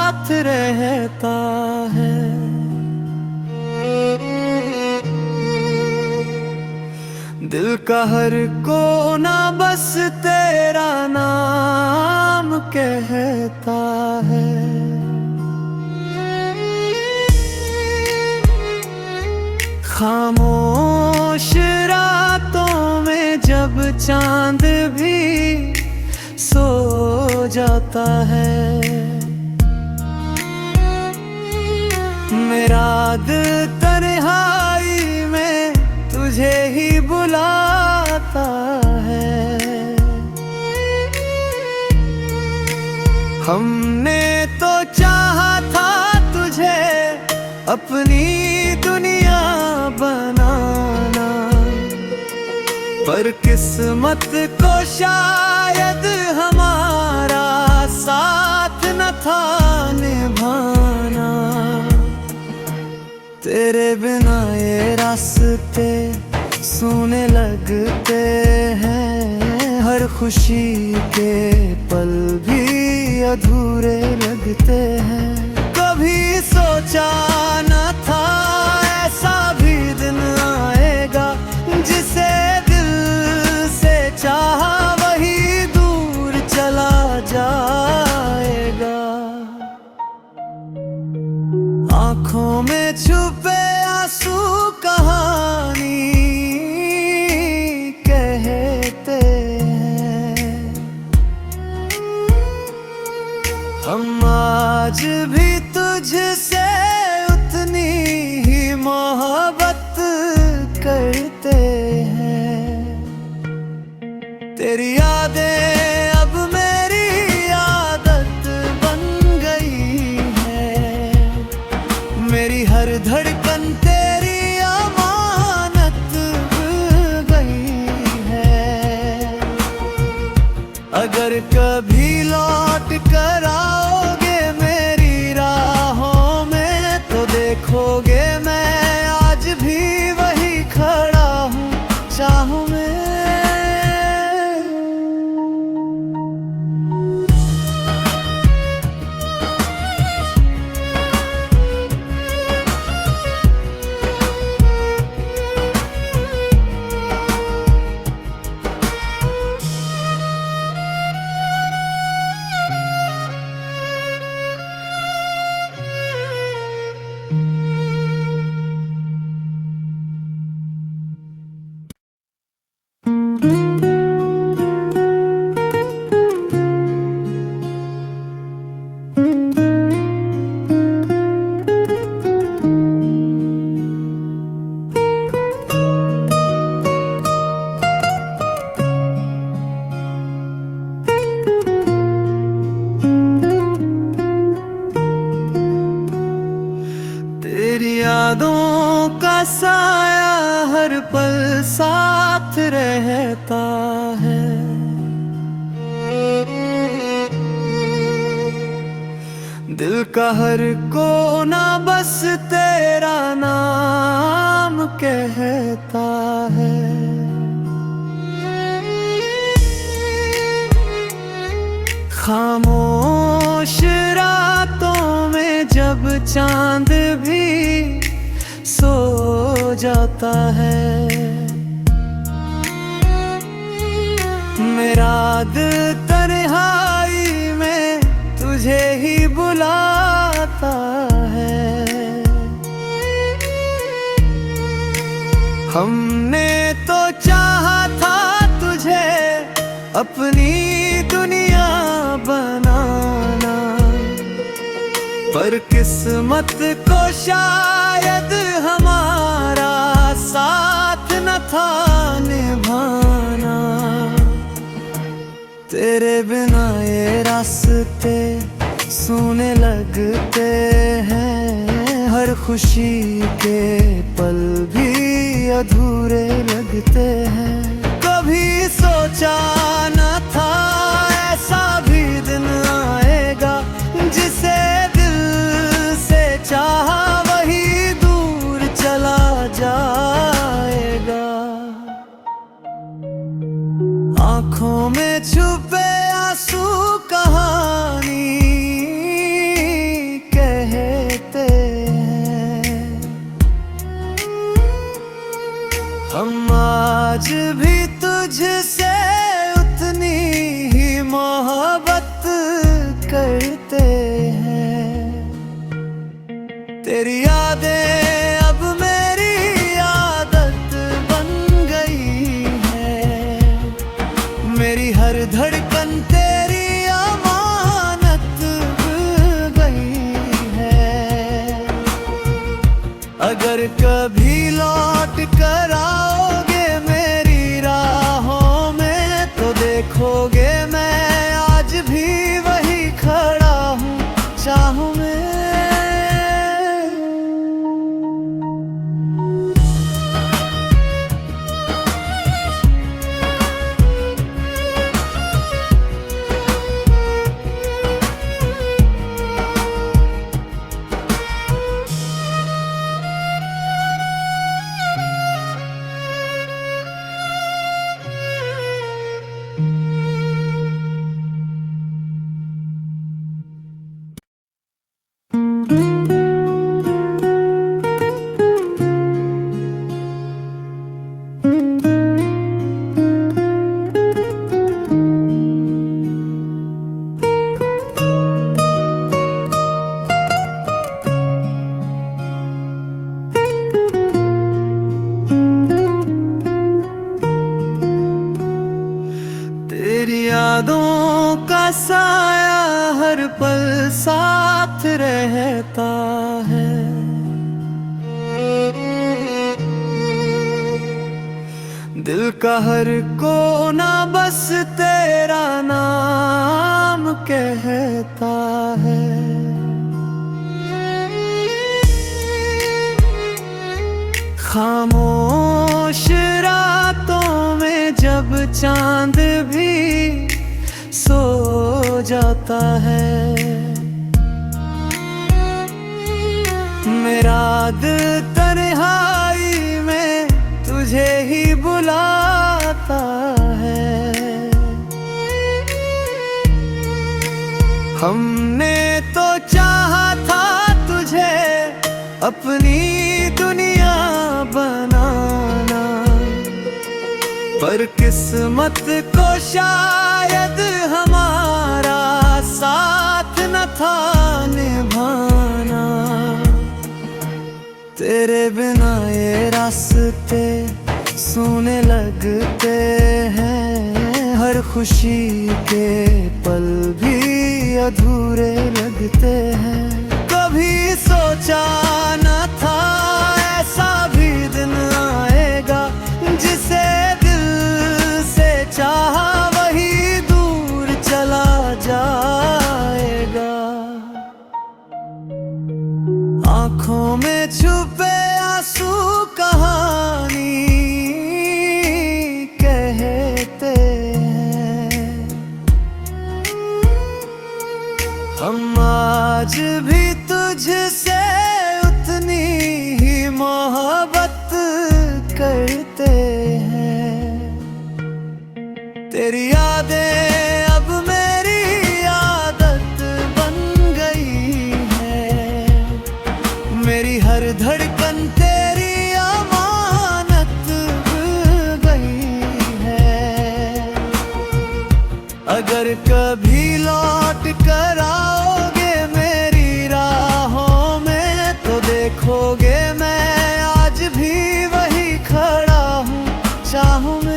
साथ रहता है। दिल का हर कोना बस तेरा नाम कहता है। खामोश रातों में जब चांद भी सो जाता है, मेरा दिल तन्हाई में तुझे ही बुलाता है। हमने तो चाहा था तुझे अपनी दुनिया बनाना, पर किस्मत को शायद हमारा साथ न था निभाना। तेरे बिना ये रास्ते सूने लगते हैं, हर खुशी के पल भी अधूरे लगते हैं। कभी सोचा न था ऐसा भी दिन आएगा, जिसे दिल से चाहा वही दूर चला जाएगा। आँखों में छुपे आंसू कहानी कहते हैं, हम आज भी तुझसे उतनी ही मोहब्बत करते हैं। तेरी यादें अब मेरी आदत बन गई है, मेरी हर धड़कन तेरी अमानत गई है। अगर कभी लौट कर आओगे मेरी राहों में, तो देखोगे मैं आज भी वही खड़ा हूँ चाहों में। यादों का साया हर पल साथ रहता है। दिल का हर कोना बस तेरा नाम कहता है। खामोश रातों में जब चांद भी सो जाता है, मेरा दिल तन्हाई में तुझे ही बुलाता है। हमने तो चाहा था तुझे अपनी दुनिया बनाना, पर किस्मत को शायद हमारा साथ न था निभाना। तेरे बिना ये रास्ते सूने लगते हैं, हर खुशी के पल भी अधूरे लगते हैं। कभी सोचा न था ऐसा भी दिन आएगा, जिसे दिल से चाहा वही दूर चला जाएगा। आँखों में छुपे आंसू कहानी तेरी यादें अब मेरी आदत बन गई है, मेरी हर धड़कन तेरी अमानत गई है। अगर कभी लौट कर आओगे मेरी राहों में तो देखोगे मैं आज भी वही खड़ा हूँ चाहों में। तेरी यादों का साया हर पल साथ रहता है, दिल का हर कोना बस तेरा नाम कहता है। खामोश रातों में जब चांद भी सो जाता है, मेरा दिल तन्हाई में तुझे ही बुलाता है। हमने तो चाहा था तुझे अपनी दुनिया बनाना, पर किस्मत को शायद हमारा साथ न था निभाना। तेरे बिना ये रास्ते सूने लगते हैं, हर खुशी के पल भी अधूरे लगते हैं। कभी सोचा न था ऐसा भी दिन आएगा, जिसे दिल से चाहा वही दूर चला जाएगा। आँखों में छुपे आंसू कहानी कहते हैं, हम आज भी तुझसे उतनी ही मोहब्बत करते हैं। तेरी यादें अब मेरी आदत बन गई है, मेरी हर धड़कन तेरी अमानत गई है। अगर कभी लौट कर आओगे मेरी राहों में तो देखोगे मैं आज भी वही खड़ा हूँ चाहों में।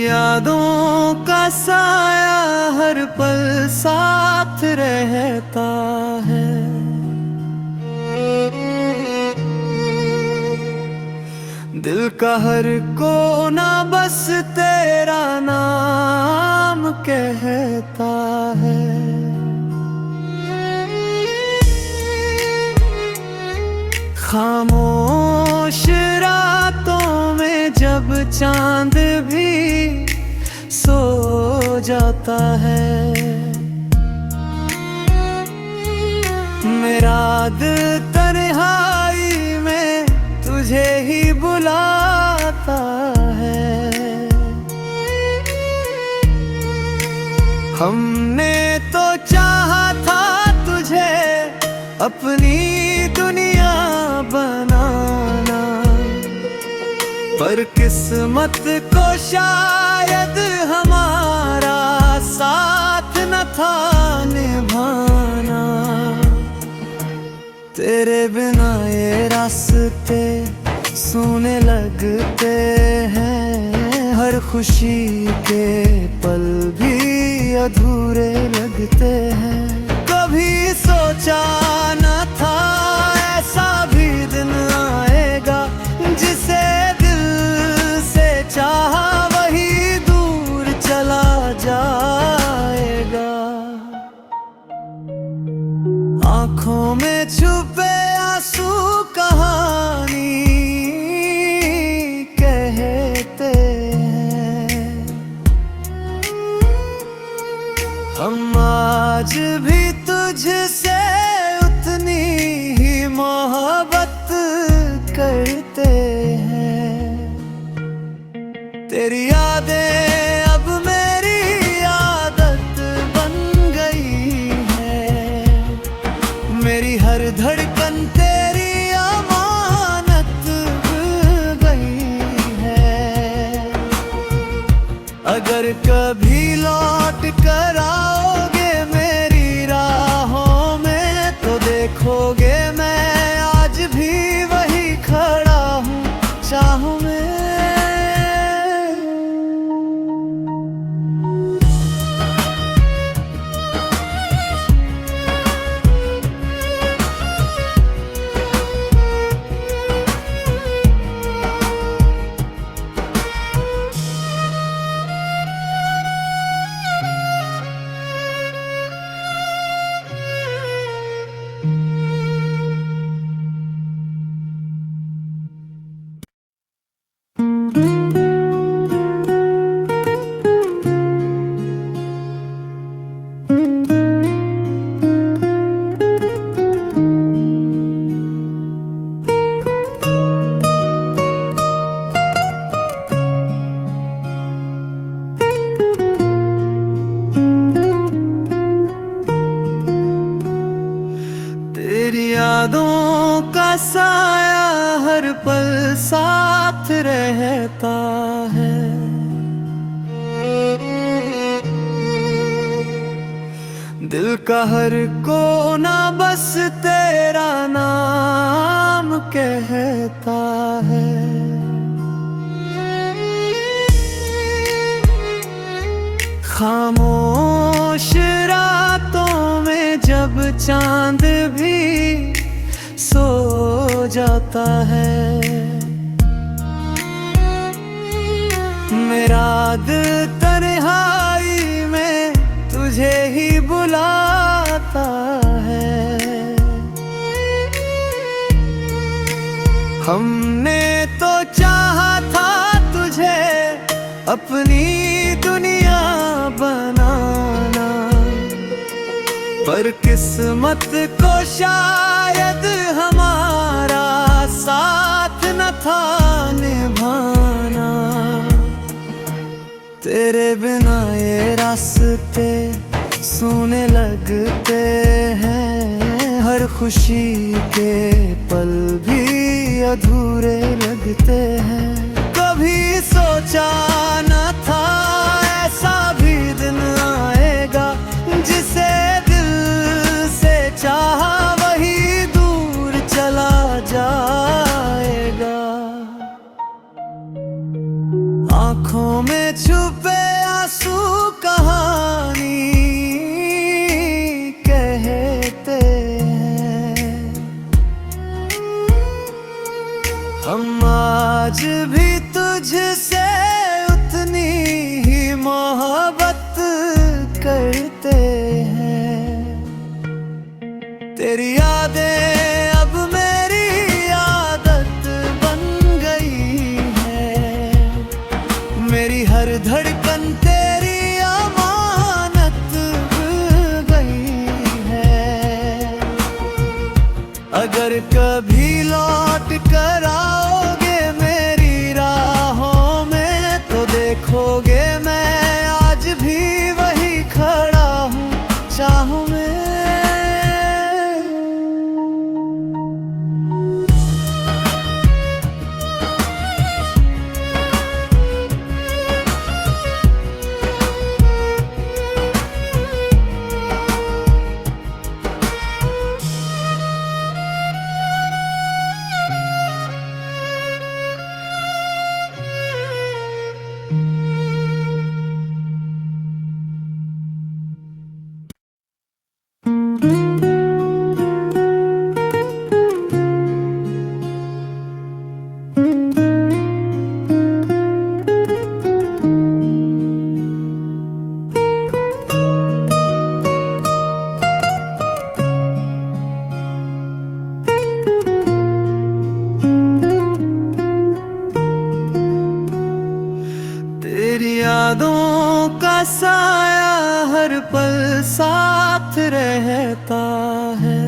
यादों का साया हर पल साथ रहता है। दिल का हर कोना बस तेरा नाम कहता है। खामोश रातों में जब चांद भी सो जाता है, मेरा दिल तन्हाई में तुझे ही बुलाता है। हमने तो चाहा था तुझे अपनी दुनिया बनाना, पर किस्मत को शायद हमारा साथ न था निभाना। तेरे बिना ये रास्ते सूने लगते हैं, हर खुशी के पल भी अधूरे लगते हैं। कभी सोचा न था ऐसा भी दिन आएगा, जिसे दिल से चाहा वही दूर चला जाएगा। आँखों में छुपे आंसू कहानी कहते हैं, हम आज भी तुझसे उतनी ही मोहब्बत करते हैं। तेरी यादें अब मेरी आदत बन गई है, मेरी हर धड़कन तेरी अमानत गई है। अगर कभी लौट कर आओगे मेरी राहों में, तो देखोगे मैं आज भी वही खड़ा हूँ चाहों में। यादों का साया हर पल साथ रहता है। दिल का हर कोना बस तेरा नाम कहता है। खामोश रातों में जब चांद भी सो जाता है, मेरा दिल तन्हाई में तुझे ही बुलाता है। हमने तो चाहा था तुझे अपनी दुनिया बनाना, पर किस्मत को शायद हमारा साथ न था निभाना। तेरे बिना ये रास्ते सूने लगते हैं, हर खुशी के पल भी अधूरे लगते हैं। कभी सोचा न था ऐसा भी दिन आएगा, जिसे दिल से चाहा वही दूर चला जाएगा। आँखों में छुपे आंसू कहानी कहते हैं, हम आज मेरी हर धड़कन तेरी अमानत गई है। अगर कभी लौट कर आओगे मेरी राहों में तो देखोगे मैं आज भी वही खड़ा हूँ चाहों में। तेरी यादों का साया हर पल साथ रहता है।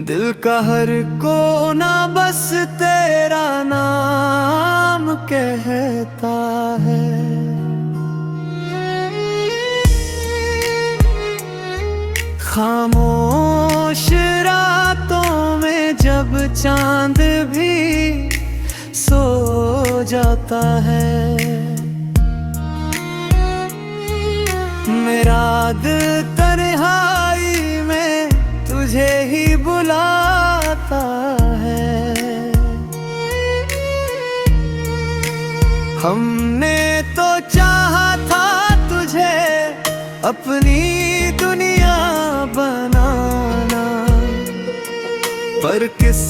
दिल का हर कोना बस तेरा नाम कहता है। खामोश रातों में जब चांद भी सो जाता है, मेरा दिल तन्हाई में तुझे ही बुलाता है। हमने तो चाहा था तुझे अपनी दुनिया बनाना, पर किस